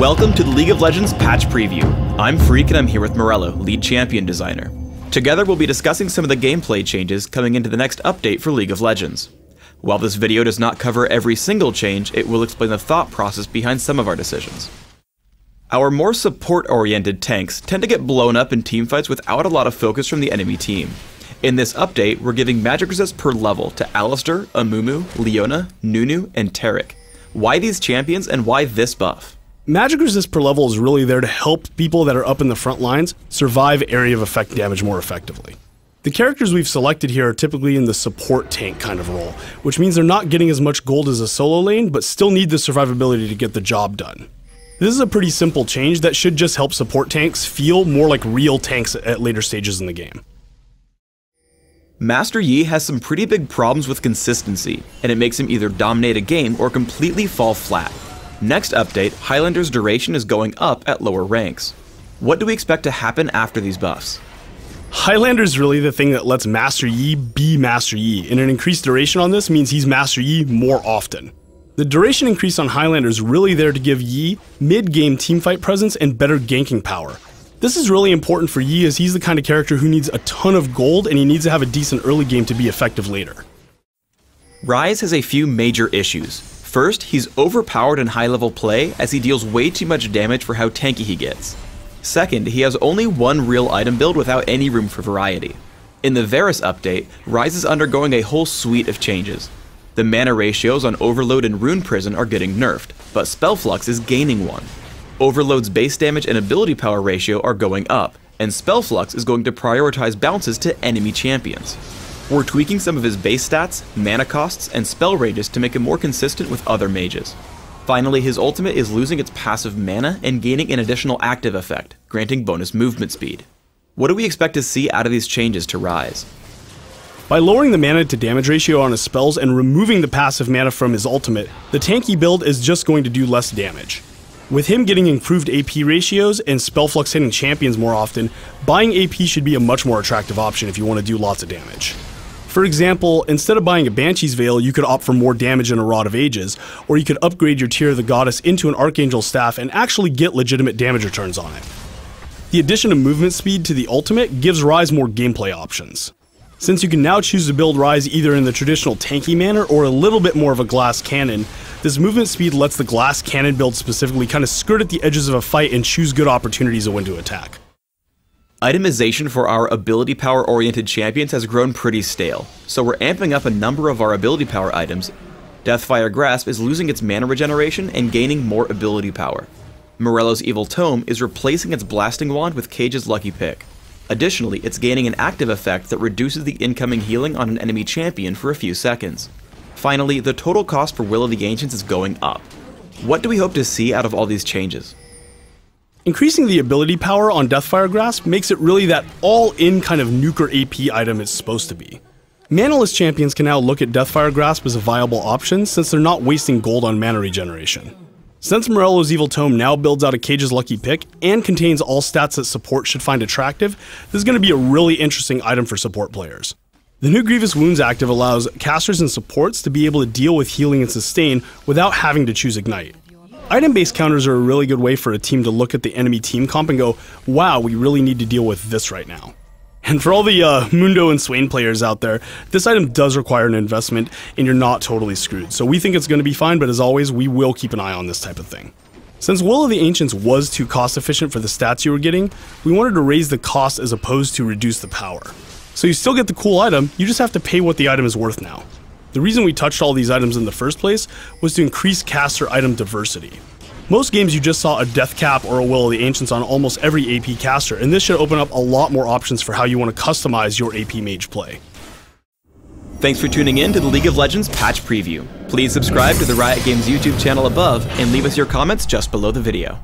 Welcome to the League of Legends patch preview. I'm Freak and I'm here with Morello, lead champion designer. Together we'll be discussing some of the gameplay changes coming into the next update for League of Legends. While this video does not cover every single change, it will explain the thought process behind some of our decisions. Our more support-oriented tanks tend to get blown up in teamfights without a lot of focus from the enemy team. In this update, we're giving magic resist per level to Alistar, Amumu, Leona, Nunu, and Taric. Why these champions and why this buff? Magic resist per level is really there to help people that are up in the front lines survive area of effect damage more effectively. The characters we've selected here are typically in the support tank kind of role, which means they're not getting as much gold as a solo lane, but still need the survivability to get the job done. This is a pretty simple change that should just help support tanks feel more like real tanks at later stages in the game. Master Yi has some pretty big problems with consistency, and it makes him either dominate a game or completely fall flat. Next update, Highlander's duration is going up at lower ranks. What do we expect to happen after these buffs? Highlander's really the thing that lets Master Yi be Master Yi, and an increased duration on this means he's Master Yi more often. The duration increase on Highlander is really there to give Yi mid-game teamfight presence and better ganking power. This is really important for Yi as he's the kind of character who needs a ton of gold and he needs to have a decent early game to be effective later. Ryze has a few major issues. First, he's overpowered in high-level play as he deals way too much damage for how tanky he gets. Second, he has only one real item build without any room for variety. In the Varus update, Ryze is undergoing a whole suite of changes. The mana ratios on Overload and Rune Prison are getting nerfed, but Spell Flux is gaining one. Overload's base damage and ability power ratio are going up, and Spell Flux is going to prioritize bounces to enemy champions. We're tweaking some of his base stats, mana costs, and spell ranges to make him more consistent with other mages. Finally, his ultimate is losing its passive mana and gaining an additional active effect, granting bonus movement speed. What do we expect to see out of these changes to Ryze? By lowering the mana to damage ratio on his spells and removing the passive mana from his ultimate, the tanky build is just going to do less damage. With him getting improved AP ratios and spell flux hitting champions more often, buying AP should be a much more attractive option if you want to do lots of damage. For example, instead of buying a Banshee's Veil, you could opt for more damage and a Rod of Ages, or you could upgrade your Tear of the Goddess into an Archangel Staff and actually get legitimate damage returns on it. The addition of movement speed to the ultimate gives Ryze more gameplay options. Since you can now choose to build Ryze either in the traditional tanky manner or a little bit more of a glass cannon, this movement speed lets the glass cannon build specifically kind of skirt at the edges of a fight and choose good opportunities of when to attack. Itemization for our ability power oriented champions has grown pretty stale, so we're amping up a number of our ability power items. Deathfire Grasp is losing its mana regeneration and gaining more ability power. Morello's Evil Tome is replacing its blasting wand with Cage's Lucky Pick. Additionally, it's gaining an active effect that reduces the incoming healing on an enemy champion for a few seconds. Finally, the total cost for Will of the Ancients is going up. What do we hope to see out of all these changes? Increasing the ability power on Deathfire Grasp makes it really that all-in kind of nuker AP item it's supposed to be. Manaless champions can now look at Deathfire Grasp as a viable option since they're not wasting gold on mana regeneration. Since Morello's Evil Tome now builds out a Cage's Lucky Pick and contains all stats that support should find attractive, this is going to be a really interesting item for support players. The new Grievous Wounds active allows casters and supports to be able to deal with healing and sustain without having to choose Ignite. Item-based counters are a really good way for a team to look at the enemy team comp and go, wow, we really need to deal with this right now. And for all the Mundo and Swain players out there, this item does require an investment and you're not totally screwed. So we think it's going to be fine, but as always, we will keep an eye on this type of thing. Since Will of the Ancients was too cost efficient for the stats you were getting, we wanted to raise the cost as opposed to reduce the power. So you still get the cool item, you just have to pay what the item is worth now. The reason we touched all these items in the first place was to increase caster item diversity. Most games you just saw a Death Cap or a Will of the Ancients on almost every AP caster, and this should open up a lot more options for how you want to customize your AP mage play. Thanks for tuning in to the League of Legends patch preview. Please subscribe to the Riot Games YouTube channel above and leave us your comments just below the video.